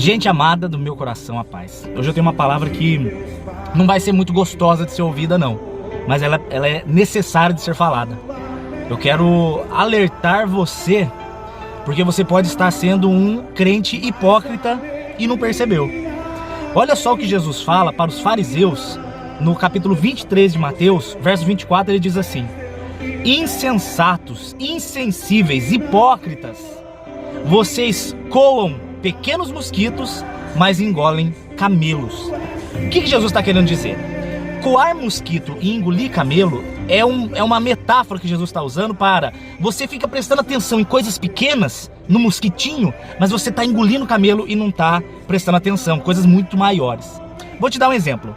Gente amada do meu coração, a paz. Hoje eu tenho uma palavra que não vai ser muito gostosa de ser ouvida não, mas ela é necessária de ser falada. Eu quero alertar você, porque você pode estar sendo um crente hipócrita e não percebeu. Olha só o que Jesus fala para os fariseus no capítulo 23 de Mateus, verso 24, ele diz assim: insensatos, insensíveis, hipócritas, vocês coam pequenos mosquitos, mas engolem camelos. O que Jesus está querendo dizer? Coar mosquito e engolir camelo é uma metáfora que Jesus está usando para você fica prestando atenção em coisas pequenas, no mosquitinho, mas você está engolindo camelo e não está prestando atenção, coisas muito maiores. Vou te dar um exemplo.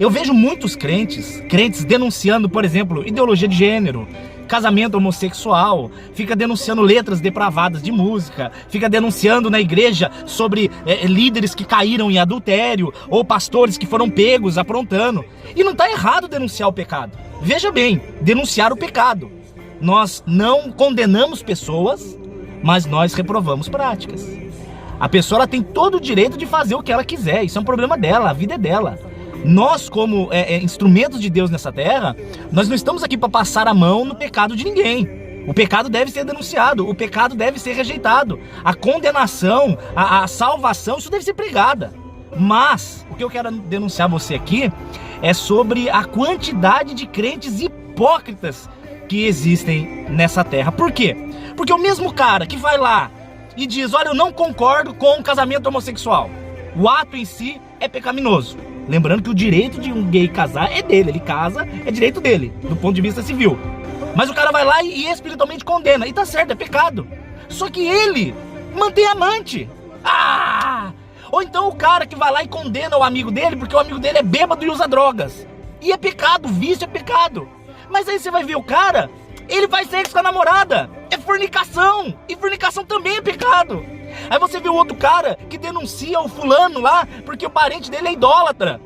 Eu vejo muitos crentes denunciando, por exemplo, ideologia de gênero, casamento homossexual, fica denunciando letras depravadas de música, fica denunciando na igreja sobre líderes que caíram em adultério, ou pastores que foram pegos aprontando. E não está errado denunciar o pecado. Veja bem, denunciar o pecado. Nós não condenamos pessoas, mas nós reprovamos práticas. A pessoa ela tem todo o direito de fazer o que ela quiser, isso é um problema dela, a vida é dela. Nós, como instrumentos de Deus nessa terra, nós não estamos aqui para passar a mão no pecado de ninguém. O pecado deve ser denunciado, o pecado deve ser rejeitado. A condenação, a salvação, isso deve ser pregada. Mas, o que eu quero denunciar você aqui é sobre a quantidade de crentes hipócritas que existem nessa terra. Por quê? Porque o mesmo cara que vai lá e diz: olha, eu não concordo com o casamento homossexual, o ato em si é pecaminoso. Lembrando que o direito de um gay casar é dele, ele casa, é direito dele, do ponto de vista civil. Mas o cara vai lá e espiritualmente condena, e tá certo, é pecado. Só que ele mantém amante. Ou então o cara que vai lá e condena o amigo dele, porque o amigo dele é bêbado e usa drogas. E é pecado, vício é pecado. Mas aí você vai ver o cara, ele faz sexo com a namorada, é fornicação, e fornicação também é pecado. Aí você vê o outro cara que denuncia o fulano lá porque o parente dele é idólatra.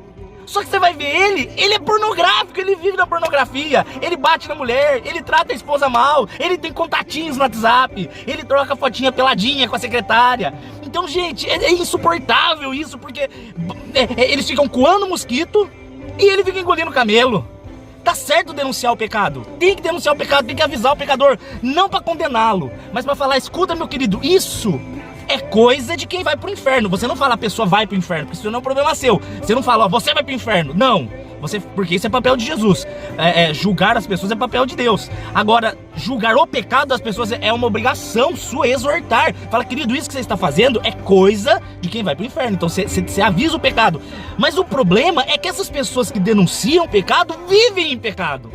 Só que você vai ver ele é pornográfico, ele vive na pornografia, ele bate na mulher, ele trata a esposa mal, ele tem contatinhos no WhatsApp, ele troca fotinha peladinha com a secretária. Então, gente, é insuportável isso, porque eles ficam coando mosquito e ele fica engolindo camelo. Tá certo denunciar o pecado, tem que denunciar o pecado, tem que avisar o pecador, não para condená-lo, mas para falar: escuta, meu querido, isso é coisa de quem vai pro inferno. Você não fala a pessoa vai pro inferno, porque isso não é um problema seu. Você não fala, ó, você vai pro inferno. Não, porque isso é papel de Jesus. Julgar as pessoas é papel de Deus. Agora, julgar o pecado das pessoas é uma obrigação sua, exortar. Fala: querido, isso que você está fazendo é coisa de quem vai pro inferno. Então você avisa o pecado. Mas o problema é que essas pessoas que denunciam o pecado vivem em pecado.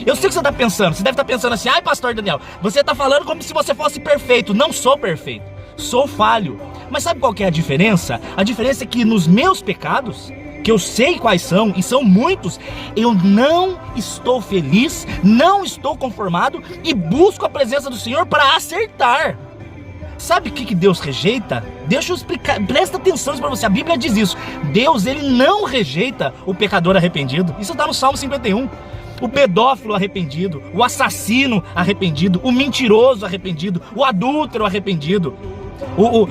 Eu sei o que você está pensando. Você deve estar pensando assim: ai, pastor Daniel, você está falando como se você fosse perfeito. Não sou perfeito, sou falho. Mas sabe qual que é a diferença? A diferença é que nos meus pecados, que eu sei quais são, e são muitos, eu não estou feliz, não estou conformado e busco a presença do Senhor para acertar. Sabe o que Deus rejeita? Deixa eu explicar, presta atenção para você, a Bíblia diz isso. Deus, ele não rejeita o pecador arrependido. Isso está no Salmo 51. O pedófilo arrependido, o assassino arrependido, o mentiroso arrependido, o adúltero arrependido,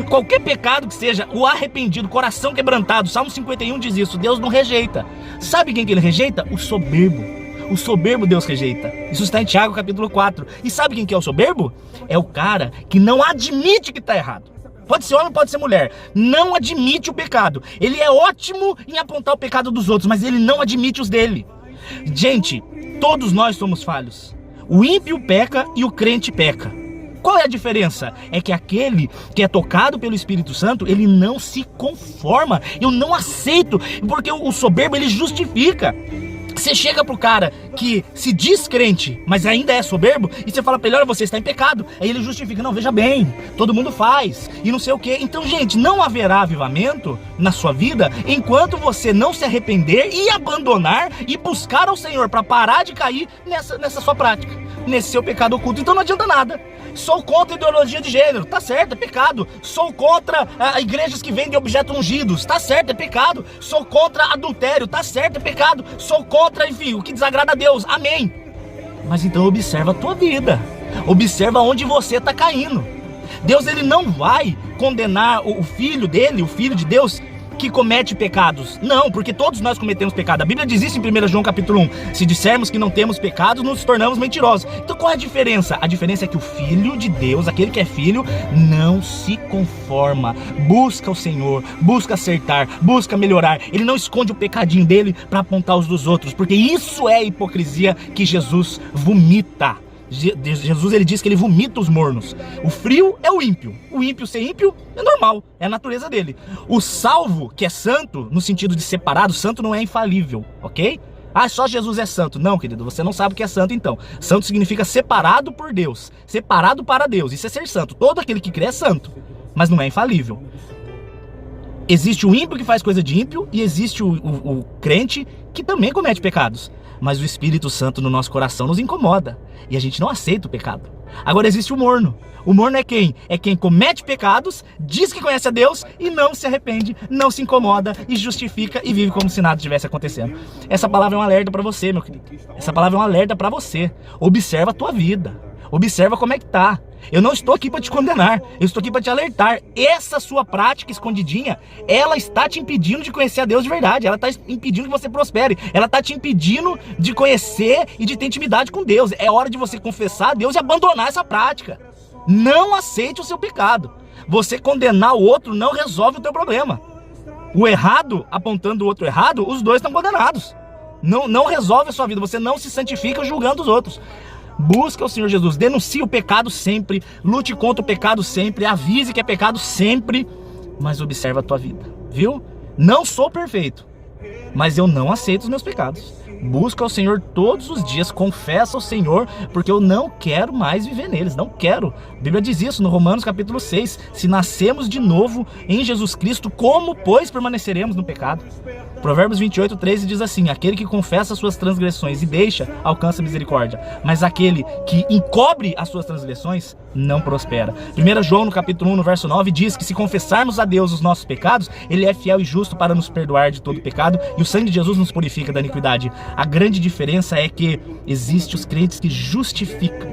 qualquer pecado que seja, o arrependido, coração quebrantado. Salmo 51 diz isso, Deus não rejeita. Sabe quem que ele rejeita? O soberbo. O soberbo Deus rejeita. Isso está em Tiago capítulo 4. E sabe quem que é o soberbo? É o cara que não admite que está errado. Pode ser homem, pode ser mulher. Não admite o pecado. Ele é ótimo em apontar o pecado dos outros, mas ele não admite os dele. Gente, todos nós somos falhos. O ímpio peca e o crente peca. Qual é a diferença? É que aquele que é tocado pelo Espírito Santo, ele não se conforma. Eu não aceito, porque o soberbo, ele justifica. Você chega pro cara que se diz crente, mas ainda é soberbo, e você fala pra ele: olha, você está em pecado. Aí ele justifica: não, veja bem, todo mundo faz, e não sei o que. Então, gente, não haverá avivamento na sua vida enquanto você não se arrepender e abandonar e buscar ao Senhor para parar de cair nessa sua prática, nesse seu pecado oculto. Então não adianta nada. Sou contra a ideologia de gênero, tá certo, é pecado. Sou contra igrejas que vendem objetos ungidos, tá certo, é pecado. Sou contra adultério, tá certo, é pecado. Sou contra, enfim, o que desagrada a Deus, amém. Mas então observa a tua vida, observa onde você tá caindo. Deus, ele não vai condenar o filho dele, o filho de Deus, que comete pecados. Não, porque todos nós cometemos pecado. A Bíblia diz isso em 1 João capítulo 1. Se dissermos que não temos pecados, nos tornamos mentirosos. Então qual é a diferença? A diferença é que o filho de Deus, aquele que é filho, não se conforma. Busca o Senhor, busca acertar, busca melhorar. Ele não esconde o pecadinho dele para apontar os dos outros, porque isso é a hipocrisia que Jesus vomita. Jesus, ele diz que ele vomita os mornos. O frio é o ímpio. O ímpio ser ímpio é normal, é a natureza dele. O salvo, que é santo, no sentido de separado, santo não é infalível, ok? Ah, só Jesus é santo. Não, querido, você não sabe o que é santo então. Santo significa separado por Deus, separado para Deus. Isso é ser santo. Todo aquele que crê é santo, mas não é infalível. Existe o ímpio que faz coisa de ímpio e existe o crente que também comete pecados. Mas o Espírito Santo no nosso coração nos incomoda e a gente não aceita o pecado. Agora existe o morno. O morno é quem? É quem comete pecados, diz que conhece a Deus e não se arrepende, não se incomoda e justifica e vive como se nada estivesse acontecendo. Essa palavra é um alerta para você, meu querido. Essa palavra é um alerta para você. Observa a tua vida. Observa como é que tá. Eu não estou aqui para te condenar, eu estou aqui para te alertar. Essa sua prática escondidinha, ela está te impedindo de conhecer a Deus de verdade. Ela está impedindo que você prospere. Ela está te impedindo de conhecer e de ter intimidade com Deus. É hora de você confessar a Deus e abandonar essa prática. Não aceite o seu pecado. Você condenar o outro não resolve o teu problema. O errado apontando o outro errado, os dois estão condenados. Não resolve a sua vida. Você não se santifica julgando os outros. Busca o Senhor Jesus, denuncie o pecado sempre, lute contra o pecado sempre, avise que é pecado sempre, mas observa a tua vida, viu? Não sou perfeito, mas eu não aceito os meus pecados. Busca o Senhor todos os dias, confessa ao Senhor, porque eu não quero mais viver neles, não quero. A Bíblia diz isso no Romanos capítulo 6, se nascemos de novo em Jesus Cristo, como pois permaneceremos no pecado? Provérbios 28:13 diz assim: aquele que confessa as suas transgressões e deixa, alcança misericórdia, mas aquele que encobre as suas transgressões não prospera. 1 João no capítulo 1, no verso 9 diz que se confessarmos a Deus os nossos pecados, Ele é fiel e justo para nos perdoar de todo pecado e o sangue de Jesus nos purifica da iniquidade. A grande diferença é que existem os crentes que justificam,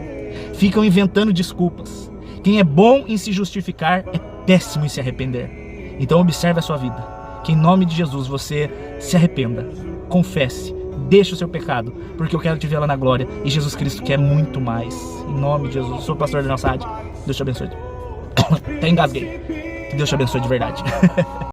ficam inventando desculpas. Quem é bom em se justificar é péssimo em se arrepender. Então observe a sua vida, que em nome de Jesus você se arrependa, confesse, deixe o seu pecado, porque eu quero te ver lá na glória e Jesus Cristo quer muito mais. Em nome de Jesus, sou o pastor Daniel Saad, Deus te abençoe. Até engasguei. Que Deus te abençoe de verdade.